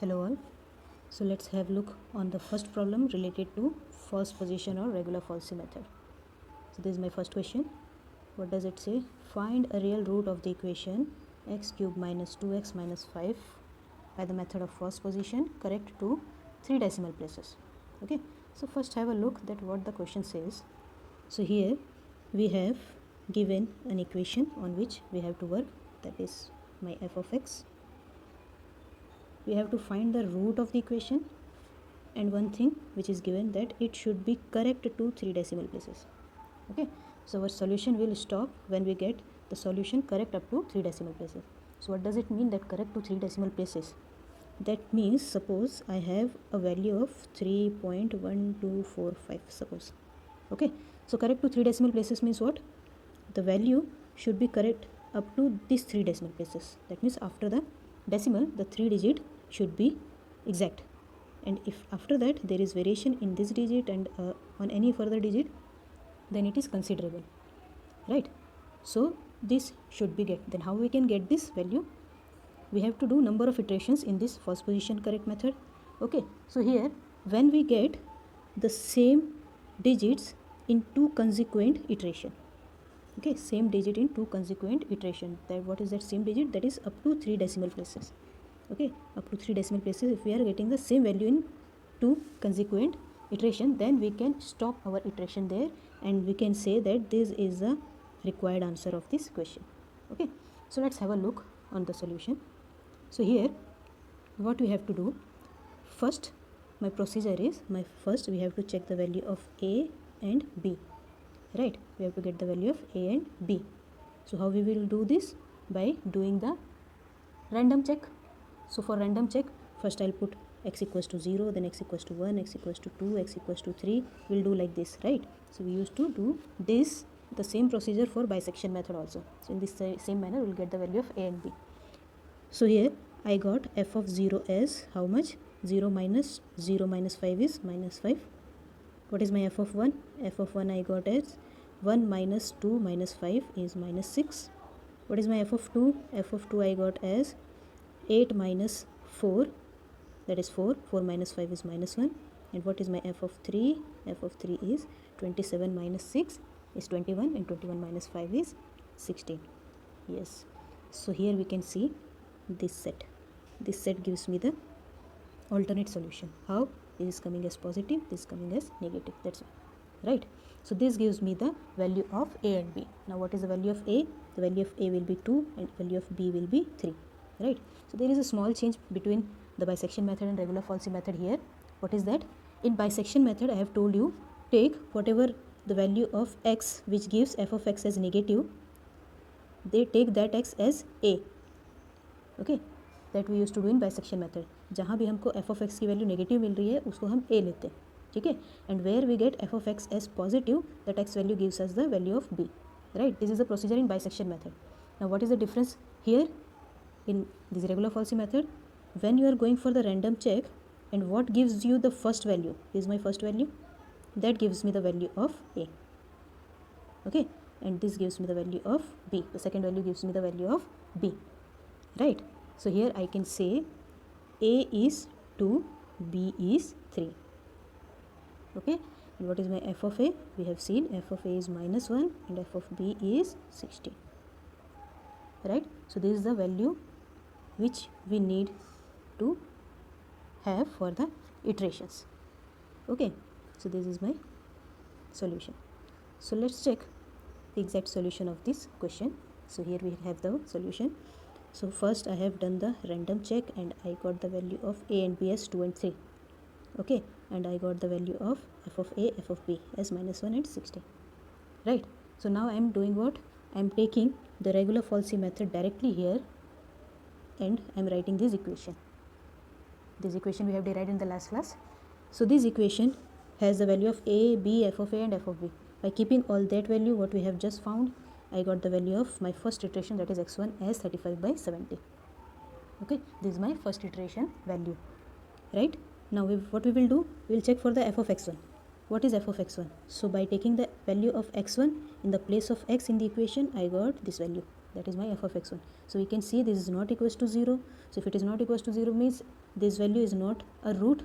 Hello all. So let's have a look on the first problem related to first position or regular falsy method. So this is my first question. What does it say? Find a real root of the equation x cube minus 2x minus 5 by the method of first position correct to 3 decimal places. Okay. So first have a look that what the question says. So here we have given an equation on which we have to work, that is my f of x. We have to find the root of the equation, and one thing which is given that it should be correct to 3 decimal places. Okay, so our solution will stop when we get the solution correct up to 3 decimal places. So what does it mean that correct to 3 decimal places? That means suppose I have a value of 3.1245 suppose. Okay, so correct to 3 decimal places means what? The value should be correct up to these 3 decimal places. That means after the decimal the 3 digit should be exact, and if after that there is variation in this digit and on any further digit, then it is considerable, right? So this should be get. Then how we can get this value? We have to do number of iterations in this first position correct method. Okay, so here when we get the same digits in 2 consequent iteration, okay, same digit in 2 consequent iteration, that what is that same digit? That is up to 3 decimal places. Okay, up to 3 decimal places, if we are getting the same value in 2 consequent iteration, then we can stop our iteration there and we can say that this is the required answer of this question. Okay, so let's have a look on the solution. So here what we have to do, first my procedure is, first we have to check the value of a and b, right? We have to get the value of a and b. So how we will do this? By doing the random check. So for random check, first I'll put x equals to 0, then x equals to 1, x equals to 2, x equals to 3. We'll do like this, right? So we used to do this, the same procedure for bisection method also. So in this same manner we'll get the value of a and b. So here I got f of 0 as how much? 0 minus 5 is minus 5. What is my f of 1? F of 1 I got as 1 minus 2 minus 5 is minus 6. What is my f of 2? F of 2 I got as 8 minus 4, that is 4. 4 minus 5 is minus 1. And what is my f of 3? F of 3 is 27 minus 6 is 21, and 21 minus 5 is 16. Yes. So here we can see this set. This set gives me the alternate solution. How? This is coming as positive, this is coming as negative. That's all. Right? So this gives me the value of a and b. Now what is the value of a? The value of a will be 2 and value of b will be 3. Right? So there is a small change between the bisection method and regular falsy method here. What is that? In bisection method I have told you, take whatever the value of x which gives f of x as negative, they take that x as a. Okay, that we used to do in bisection method. जहाँ भी हमको f of x की value negative मिल रही है उसको हम a लेते हैं, ठीक है? And where we get f of x as positive, that x value gives us the value of b. Right? This is the procedure in bisection method. Now what is the difference here in this regular falsy method? When you are going for the random check, and what gives you the first value? This is my first value, that gives me the value of a. Okay, and this gives me the value of b. The second value gives me the value of b. Right? So here I can say a is 2, b is 3. Okay, and what is my f of a? We have seen f of a is minus 1 and f of b is 16. Right? So this is the value which we need to have for the iterations. Okay, so this is my solution. So let's check the exact solution of this question. So here we have the solution. So first I have done the random check and I got the value of a and b as 2 and 3. Okay, and I got the value of f of a, f of b as minus 1 and 16. Right? So now I am doing what? I am taking the regular falsy method directly here and I am writing this equation. This equation we have derived in the last class. So this equation has the value of a, b, f of a and f of b. By keeping all that value what we have just found, I got the value of my first iteration, that is x1 as 35 by 70. Okay, this is my first iteration value. Right? Now what we will do, we will check for the f of x1. What is f of x1? So by taking the value of x1 in the place of x in the equation, I got this value. that is my f of x1. So we can see this is not equals to 0. So if it is not equals to 0 means this value is not a root.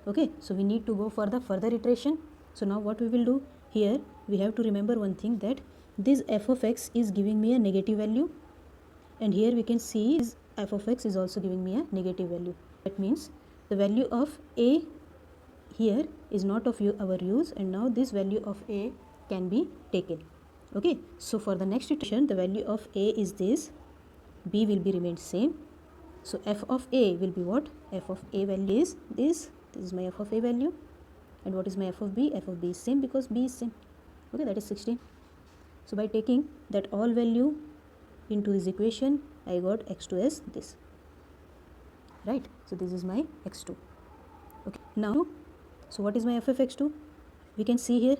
Okay, so we need to go for the further iteration. So now what we will do here, we have to remember one thing, that this f of x is giving me a negative value, and here we can see this f of x is also giving me a negative value. That means the value of a here is not of our use, and now this value of a can be taken. Okay, so for the next iteration the value of a is this, b will be remained same. So f of a will be what? F of a value is this is my f of a value, and what is my f of b? F of b is same because b is same. Okay, that is 16. So by taking that all value into this equation, I got x2 as this, right? So this is my x2. Okay, now so what is my f of x2? We can see here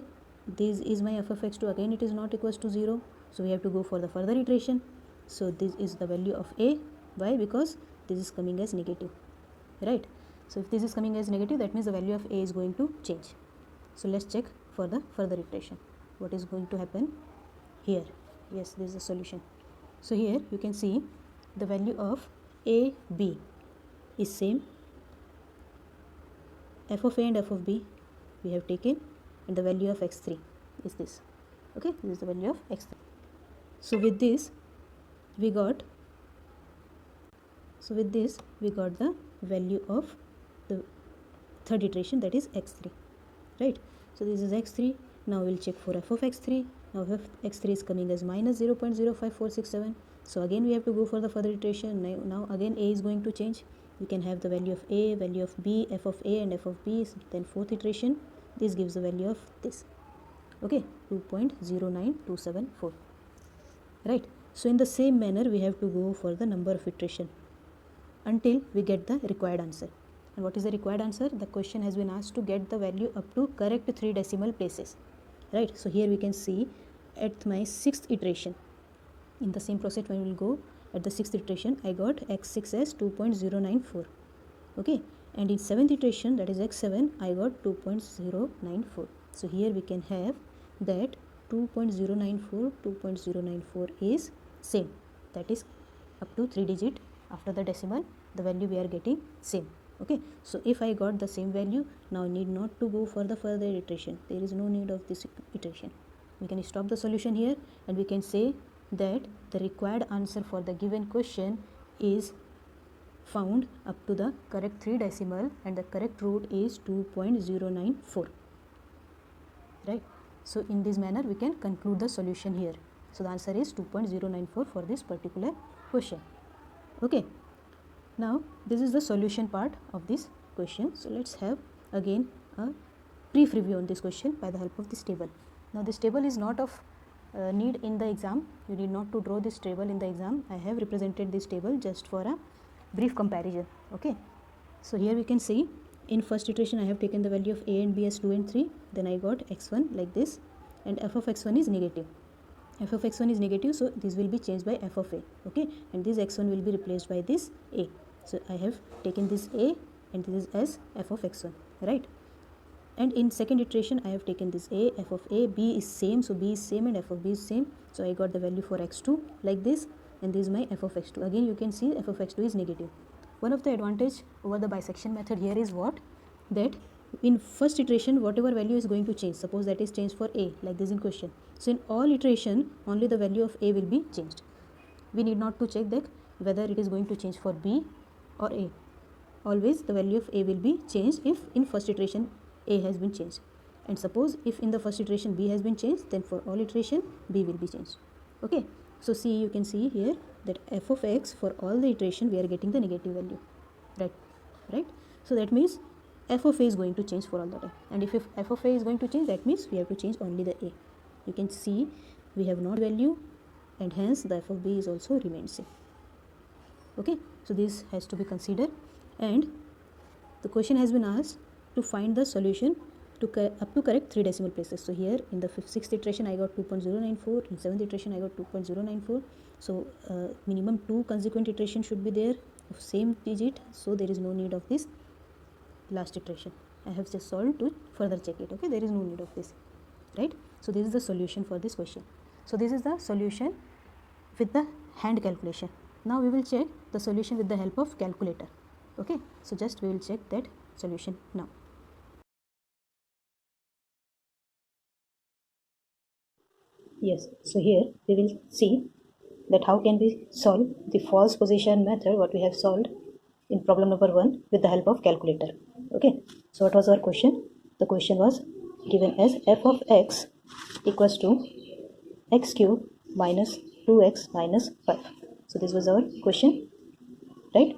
this is my f of x2. Again it is not equals to 0, so we have to go for the further iteration. So this is the value of a. Why? Because this is coming as negative, right? So if this is coming as negative, that means the value of a is going to change. So let's check for the further iteration what is going to happen here. Yes, this is the solution. So here you can see the value of a, b is same. F of a and f of b we have taken, and the value of x3 is this. Okay, this is the value of x3. So with this we got the value of the third iteration, that is x3, right? So this is x3. Now we'll check for f of x3. Now f of x3 is coming as minus 0.05467. So again we have to go for the further iteration. Now again a is going to change. You can have the value of a, value of b, f of a and f of b. Then fourth iteration, this gives the value of this. Okay, 2.09274, right? So in the same manner we have to go for the number of iteration until we get the required answer. And what is the required answer? The question has been asked to get the value up to correct 3 decimal places, right? So here we can see at my 6th iteration, in the same process when we will go at the 6th iteration, I got x6 as 2.094. okay, and in 7th iteration, that is x7, I got 2.094. so here we can have that 2.094 is same, that is up to 3 digit after the decimal the value we are getting same. Okay, so if I got the same value, now I need not to go for the further iteration. There is no need of this iteration. We can stop the solution here, and we can say that the required answer for the given question is found up to the correct 3 decimal, and the correct root is 2.094, right? So in this manner we can conclude the solution here. So the answer is 2.094 for this particular question. Okay, now this is the solution part of this question. So let's have again a brief review on this question by the help of this table. Now this table is not of need in the exam. You need not to draw this table in the exam. I have represented this table just for a brief comparison. Okay, so here we can see in first iteration I have taken the value of a and b as 2 and 3. Then I got x1 like this, and f of x1 is negative. F of x1 is negative, so this will be changed by f of a. Okay, and this x1 will be replaced by this a. So I have taken this a, and this is as f of x1, right? And in second iteration I have taken this a, f of a, b is same, so b is same and f of b is same. So I got the value for x2 like this, and this is my f of x2. Again you can see f of x2 is negative. One of the advantage over the bisection method here is what? That in first iteration whatever value is going to change, suppose that is changed for a like this in question. So in all iteration only the value of a will be changed. We need not to check that whether it is going to change for b or a. Always the value of a will be changed if in first iteration a has been changed, and suppose if in the first iteration b has been changed, then for all iteration b will be changed. Okay, so see, you can see here that f of x for all the iteration we are getting the negative value, right? So that means f of a is going to change for all the time, and if f of a is going to change, that means we have to change only the a. You can see we have not value, and hence the f of b is also remained same. Okay, so this has to be considered, and the question has been asked to find the solution to up to correct 3 decimal places. So here in the 6th iteration I got 2.094, in 7th iteration I got 2.094. So minimum 2 consequent iterations should be there of same digit, so there is no need of this last iteration. I have just solved to further check it. Okay, there is no need of this, right? So this is the solution for this question. So this is the solution with the hand calculation. Now we will check the solution with the help of calculator. Okay, so just we will check that solution now. Yes, so here we will see that how can we solve the false position method what we have solved in problem number 1 with the help of calculator. Okay, so what was our question? The question was given as f of x equals to x cube minus 2x minus 5. So this was our question, right?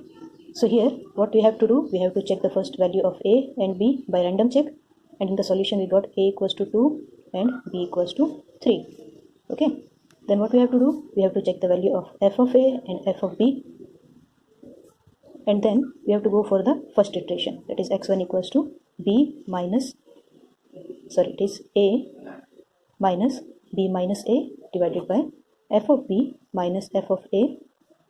So here what we have to do, we have to check the first value of a and b by random check, and in the solution we got a equals to 2 and b equals to 3. Okay, then what we have to do, we have to check the value of f of a and f of b, and then we have to go for the first iteration, that is x1 equals to b minus, sorry, it is a minus b minus a divided by f of b minus f of a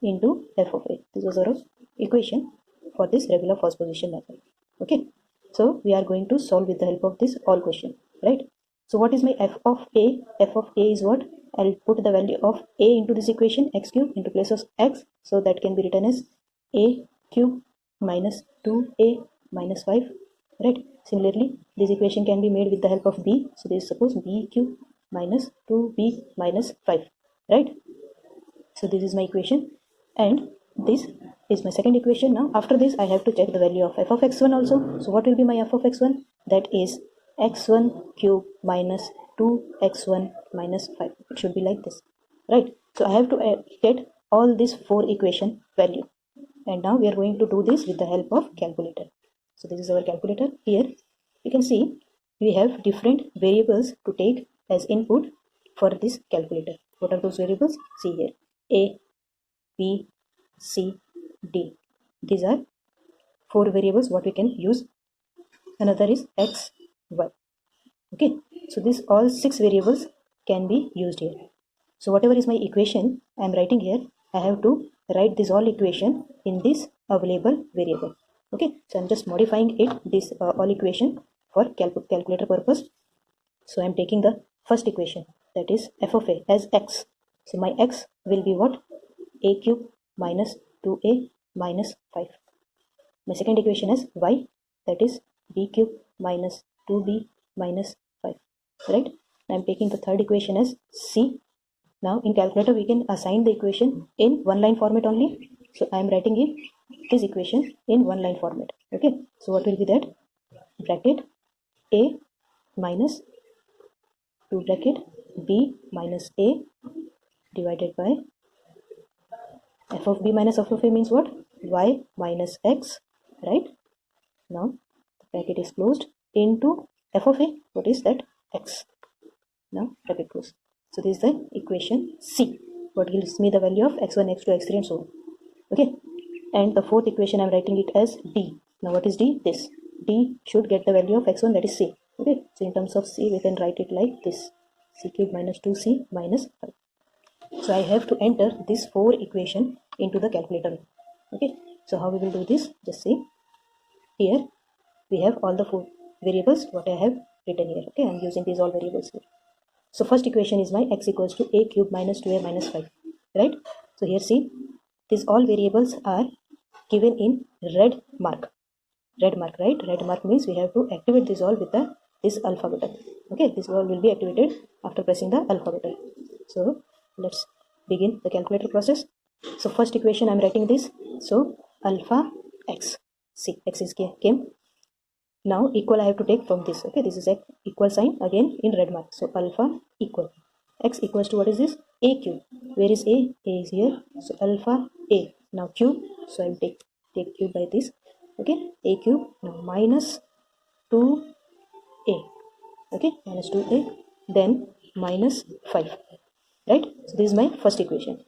into f of a. This was our equation for this regular first position method. Okay, so we are going to solve with the help of this all question, right? So what is my f of a? F of a is what? I'll put the value of a into this equation, x cube into place of x, so that can be written as a cube minus 2a minus 5, right? Similarly, this equation can be made with the help of b, so this is suppose b cube minus 2b minus 5, right? So this is my equation, and this is my second equation. Now after this I have to check the value of f of x1 also. So what will be my f of x1? That is x1 cube minus 2x1 minus 5. It should be like this, right? So I have to get all these 4 equation value, and now we are going to do this with the help of calculator. So this is our calculator. Here you can see we have different variables to take as input for this calculator. What are those variables? See here, a, b, c, d. These are 4 variables what we can use. Another is x, y. Okay, so these all 6 variables can be used here. So whatever is my equation I am writing here, I have to write this all equation in this available variable. Okay, so I'm just modifying it, this all equation for calculator purpose. So I'm taking the first equation, that is f of a, as x. So my x will be what? A cube minus 2a minus 5. My second equation is y, that is b cube minus 2b minus 5, right? I'm taking the third equation as c. Now in calculator we can assign the equation in one line format only. So I am writing in this equation in one line format. Okay, so what will be that? Bracket a minus 2 bracket b minus a divided by f of b minus f of a means what? Y minus x, right? Now the bracket is closed into f of a. What is that? X. Now bracket closed. So this is the equation C. What gives me the value of x1, x2, x3 and so on. Okay. And the fourth equation I am writing it as D. Now what is D? This. D should get the value of x1, that is C. Okay. So in terms of C we can write it like this. C cube minus 2C minus 5. So I have to enter this 4 equation into the calculator. Okay. So how we will do this? Just see. Here we have all the 4 variables what I have written here. Okay. I am using these all variables here. So first equation is my x equals to a cube minus 2a minus 5, right? So here see, these all variables are given in red mark, right? Red mark means we have to activate this all with this alpha button. Okay, this all will be activated after pressing the alpha button. So let's begin the calculator process. So first equation I am writing this. So alpha x, see x is came. Now equal I have to take from this. Okay, this is a equal sign again in red mark. So alpha equal x equals to what is this? A cube. Where is a? A is here. So alpha a. Now cube. So I will take cube by this. Okay, a cube. Now minus 2a. Okay, minus 2a. Then minus 5. Right. So this is my first equation.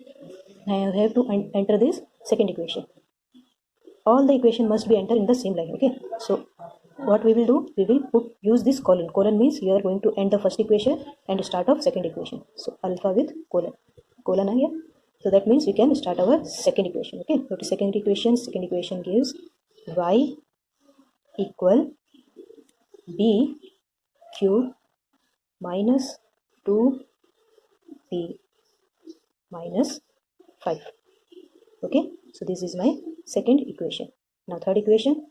Now I have to enter this second equation. All the equation must be entered in the same line. Okay, so what we will do, we will use this colon means you are going to end the first equation and start of second equation. So alpha with colon here. So that means we can start our second equation. Okay, go to second equation gives y equal b cube minus 2b minus 5. Okay, so this is my second equation. Now third equation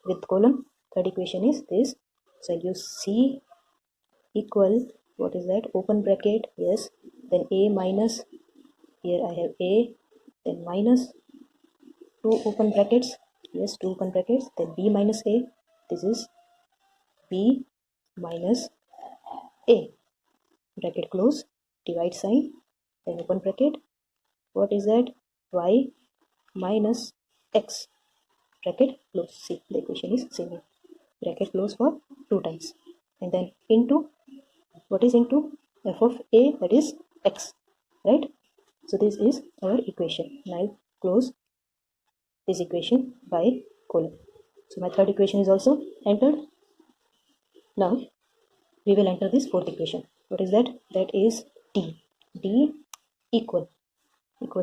with column. Third equation is this. So I'll use C equal, what is that, open bracket, yes, then A minus, here I have A, then minus 2 open brackets, yes, 2 open brackets, then B minus A, this is B minus A, bracket close, divide sign, then open bracket, what is that, Y minus X, bracket close. See, the equation is same here. Bracket close for 2 times, and then into, what is into, f of a, that is x, right? So this is our equation. Now I'll close this equation by colon. So my third equation is also entered. Now we will enter this fourth equation. What is that? That is d. D equals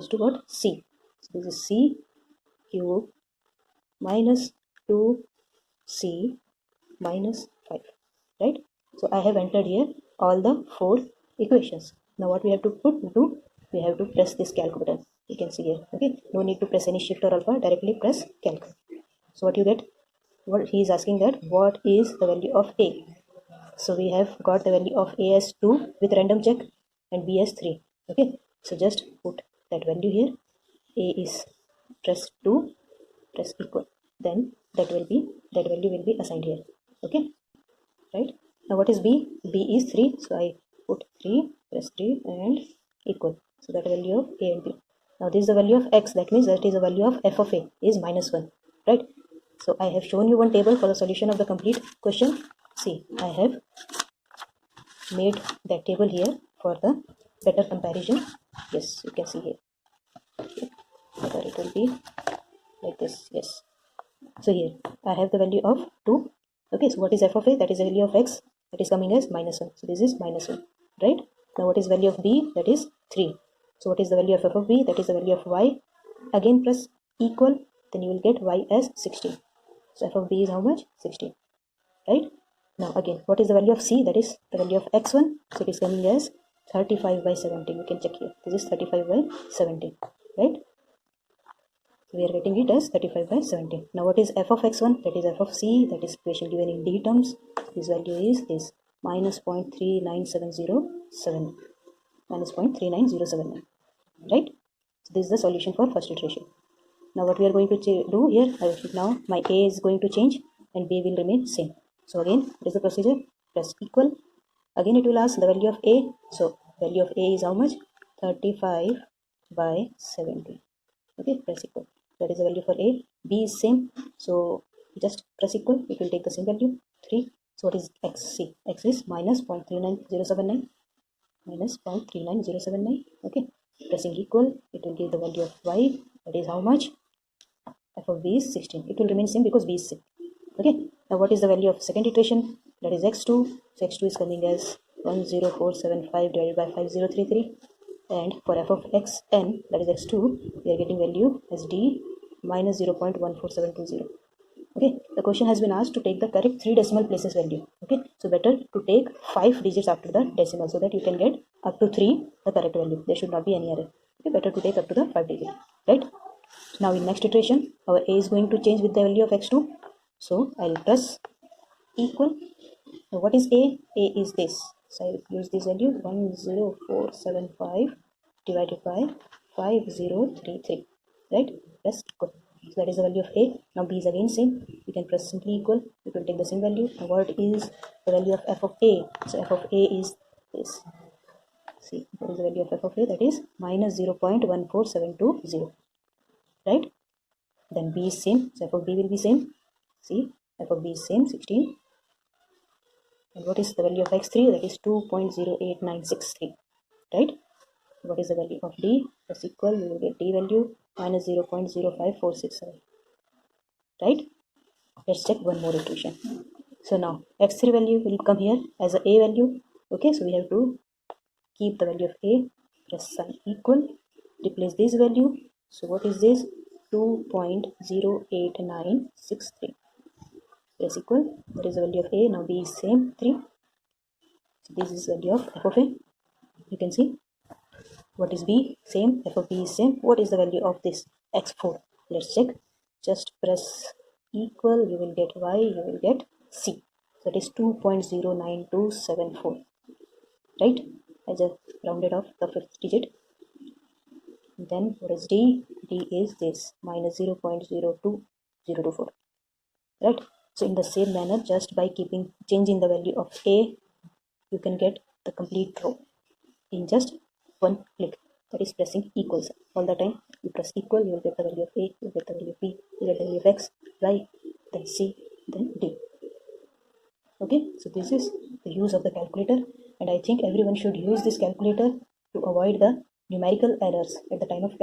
to what? C. So this is c cube minus 2c minus 5, right? So I have entered here all the 4 equations. Now what we have to do, we have to press this calc button. You can see here, okay? No need to press any shift or alpha, directly press calc. So what you get, what he is asking, that what is the value of a. So we have got the value of a as 2 with random check and b as 3. Okay, so just put that value here. A is, press 2, press equal, then that value will be assigned here. Okay, right? Now what is b? B is 3, so I put 3, press 3 and equal. So that value of a and b. Now this is the value of x, that means that is the value of f of a is minus 1, right? So I have shown you one table for the solution of the complete question. See, I have made that table here for the better comparison. Yes, you can see here. Okay. Whether it will be like this, yes. So here I have the value of 2. Okay, so what is f of a? That is the value of x, that is coming as minus 1. So this is minus 1, right? Now what is value of b? That is 3. So what is the value of f of b? That is the value of y. Again press equal, then you will get y as 16. So f of b is how much? 16, right? Now again, what is the value of c? That is the value of x1. So it is coming as 35 by 17. You can check here. This is 35 by 17, right? So we are getting it as 35 by 17. Now what is f of x1? That is f of c. That is equation given in d terms. This value is this, minus 0.39707. Minus 0.39079. Right? So this is the solution for first iteration. Now what we are going to do here, now my a is going to change and b will remain same. So again, what is the procedure? Press equal. Again it will ask the value of a. So value of a is how much? 35 by 17. Okay, press equal. That is the value for a. B is same. So just press equal. It will take the same value, 3. So what is x? C. X is minus 0.39079. Minus 0.39079. Okay. Pressing equal, it will give the value of y. That is how much? F of b is 16. It will remain same because b is same. Okay. Now what is the value of second iteration? That is x2. So x2 is coming as 10475 divided by 5033. And for f of xn, that is x2, we are getting value as d minus 0.14720. Okay, the question has been asked to take the correct 3 decimal places value. Okay, so better to take 5 digits after the decimal so that you can get up to 3 the correct value. There should not be any error. Okay, better to take up to the 5 digit, right? Now in next iteration, our a is going to change with the value of x2. So I'll press equal. Now what is a? A is this. So I will use this value 10475 divided by 5033. Right? Press equal. So that is the value of a. Now b is again same. You can press simply equal. It will take the same value. Now what is the value of f of a? So f of a is this. See, what is the value of f of a? That is minus 0.14720. Right? Then b is same. So f of b will be same. See, f of b is same, 16. And what is the value of x3? That is 2.08963. Right? What is the value of d? That's equal. We will get d value minus 0.05467. Right? Let's check one more equation. So now x3 value will come here as a value. Okay, so we have to keep the value of a, press sign equal, replace this value. So what is this? 2.08963. Press equal. That is the value of a. Now b is same, 3. So this is the value of f of a. You can see. What is b? Same. F of b is same. What is the value of this x4? Let's check. Just press equal, you will get y, you will get c. That is 2.09274, right? I just rounded off the fifth digit. Then what is d? D is this, minus 0.02024, right? So in the same manner, just by changing the value of a, you can get the complete row in just one click. That is pressing equals. All the time you press equal, you will get the value of a, you will get the value of b, you get the value of x, y, then c, then d. Okay, so this is the use of the calculator, and I think everyone should use this calculator to avoid the numerical errors at the time of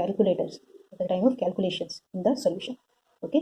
calculations in the solution. Okay.